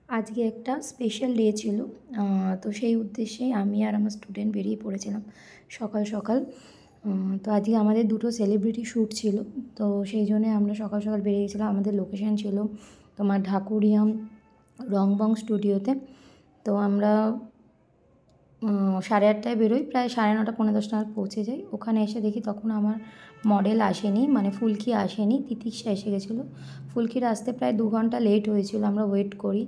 আজকে একটা special day ছিল। তো সেই উদ্দেশ্যে আমি আর আমার স্টুডেন্ট বেরিয়ে পড়েছিলাম সকাল সকাল। তো আজকে আমাদের দুটো সেলিব্রিটি শ্যুট ছিল। তো সেই জন্যে আমরা সকাল সকাল বেরিয়ে গেছিলাম। আমাদের লোকেশান ছিল তোমার ঢাকুরিয়া রংবং স্টুডিওতে। তো আমরা 8:30টায় বেরোই, প্রায় 9:30 পৌনে 10 নাগাদ পৌঁছে যাই। ওখানে এসে দেখি তখন আমার মডেল আসেনি, মানে ফুলকি আসেনি, তিতিক্ষা এসে গেছিলো। ফুলকির আসতে প্রায় 2 ঘন্টা লেট হয়েছিল, আমরা ওয়েট করি।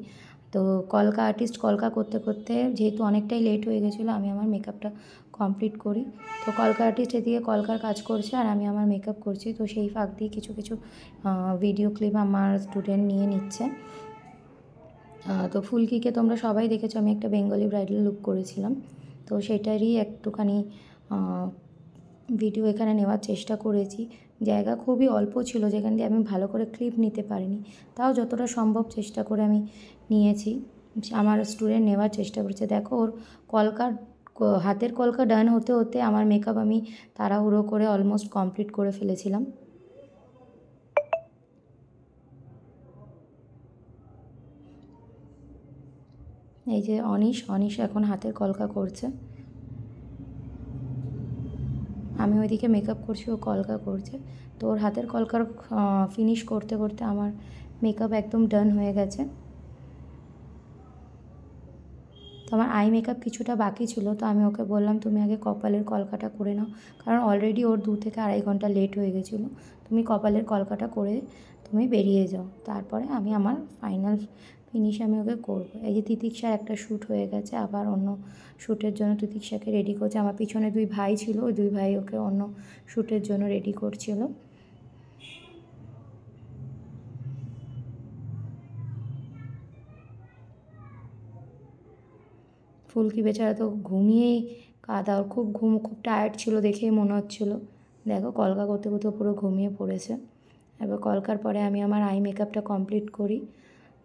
তো কলকা আর্টিস্ট কলকা করতে করতে যেহেতু অনেকটাই লেট হয়ে গেছিলো, আমি আমার মেকআপটা কমপ্লিট করি। তো কলকা আর্টিস্ট এদিকে কলকার কাজ করছে আর আমি আমার মেকআপ করছি। তো সেই ফাঁক দিয়ে কিছু কিছু ভিডিও ক্লিপ আমার স্টুডেন্ট নিয়ে নিচ্ছে। তো ফুলকিকে তোমরা সবাই দেখেছো, আমি একটা বেঙ্গলি ব্রাইডাল লুক করেছিলাম। তো সেটারই একটুখানি ভিডিও এখানে নেওয়ার চেষ্টা করেছি। জায়গা খুবই অল্প ছিল, যেখান দিয়ে আমি ভালো করে ক্লিপ নিতে পারিনি। তাও যতটা সম্ভব চেষ্টা করে আমি নিয়েছি। আমার স্টুডেন্ট নেওয়ার চেষ্টা করেছে। দেখো ওর কলকার হাতের কলকা ডান হতে হতে আমার মেকআপ আমি তাড়াহুড়ো করে অলমোস্ট কমপ্লিট করে ফেলেছিলাম। এই যে অনিশ এখন হাতের কলকা করছে। আমি ওইদিকে মেকআপ করছি, ও কলকা করছে। তো ওর হাতের কলকার ফিনিশ করতে করতে আমার মেকআপ একদম ডান হয়ে গেছে। তো আমার আই মেকআপ কিছুটা বাকি ছিল। তো আমি ওকে বললাম তুমি আগে কপালের কলকাটা করে নাও, কারণ অলরেডি ওর 2 থেকে 2.5 ঘন্টা লেট হয়ে গেছিলো। তুমি কপালের কলকাটা করে তুমি বেরিয়ে যাও, তারপরে আমি আমার ফাইনাল ফিনিশ আমি ওকে করবো। এই যে তিতিক্ষার একটা শ্যুট হয়ে গেছে, আবার অন্য শ্যুটের জন্য তিতিক্ষাকে রেডি করছে। আমার পিছনে 2 ভাই ছিল, ওই 2 ভাই ওকে অন্য শ্যুটের জন্য রেডি করছিল। ফুলকি বেচারা তো ঘুমিয়েই কাদা, ওর খুব টায়ার্ড ছিল দেখেই মনে হচ্ছিলো। দেখো কলকা করতে করতে পুরো ঘুমিয়ে পড়েছে। এবার কলকার পরে আমি আমার আই মেকআপটা কমপ্লিট করি।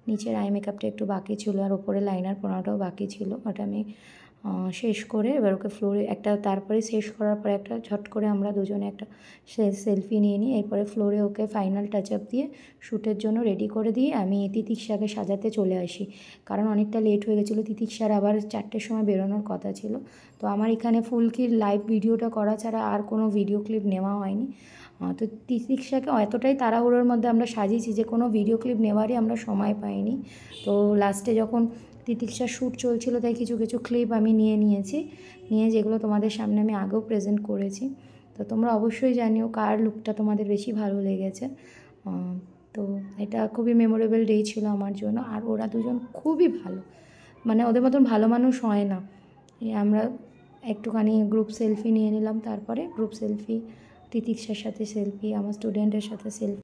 নিচের আই মেকআপটা একটু বাকি ছিল আর ওপরে লাইনার পরানোটাও বাকি ছিল, ওটা আমি শেষ করে এবার ওকে ফ্লোরে একটা, তারপরে শেষ করার পরে একটা ঝট করে আমরা দুজনে একটা সেলফি নিয়ে নিই। এরপরে ফ্লোরে ওকে ফাইনাল টাচ আপ দিয়ে শ্যুটের জন্য রেডি করে দিয়ে আমি তিতিক্ষাকে সাজাতে চলে আসি, কারণ অনেকটা লেট হয়ে গেছিলো। তিতিক্ষার আবার 4টের সময় বেরোনোর কথা ছিল। তো আমার এখানে ফুলকির লাইভ ভিডিওটা করা ছাড়া আর কোনো ভিডিও ক্লিপ নেওয়া হয়নি। তো তিতিক্ষাকে এতটাই তাড়াহুড়োর মধ্যে আমরা সাজিয়েছি যে কোনো ভিডিও ক্লিপ নেওয়ারই আমরা সময় পাইনি। তো লাস্টে যখন তিতিক্ষার শ্যুট চলছিল, তাই কিছু কিছু ক্লিপ আমি নিয়েছি, যেগুলো তোমাদের সামনে আমি আগেও প্রেজেন্ট করেছি। তো তোমরা অবশ্যই জানিও কার লুকটা তোমাদের বেশি ভালো লেগেছে। তো এটা খুবই মেমোরেবল ডে ছিল আমার জন্য। আর ওরা দুজন খুবই ভালো, মানে ওদের মতন ভালো মানুষ হয় না। আমরা একটুখানি গ্রুপ সেলফি নিয়ে নিলাম, তারপরে গ্রুপ সেলফি, তিতিক্ষার সাথে সেলফি, আমার স্টুডেন্টের সাথে সেলফি।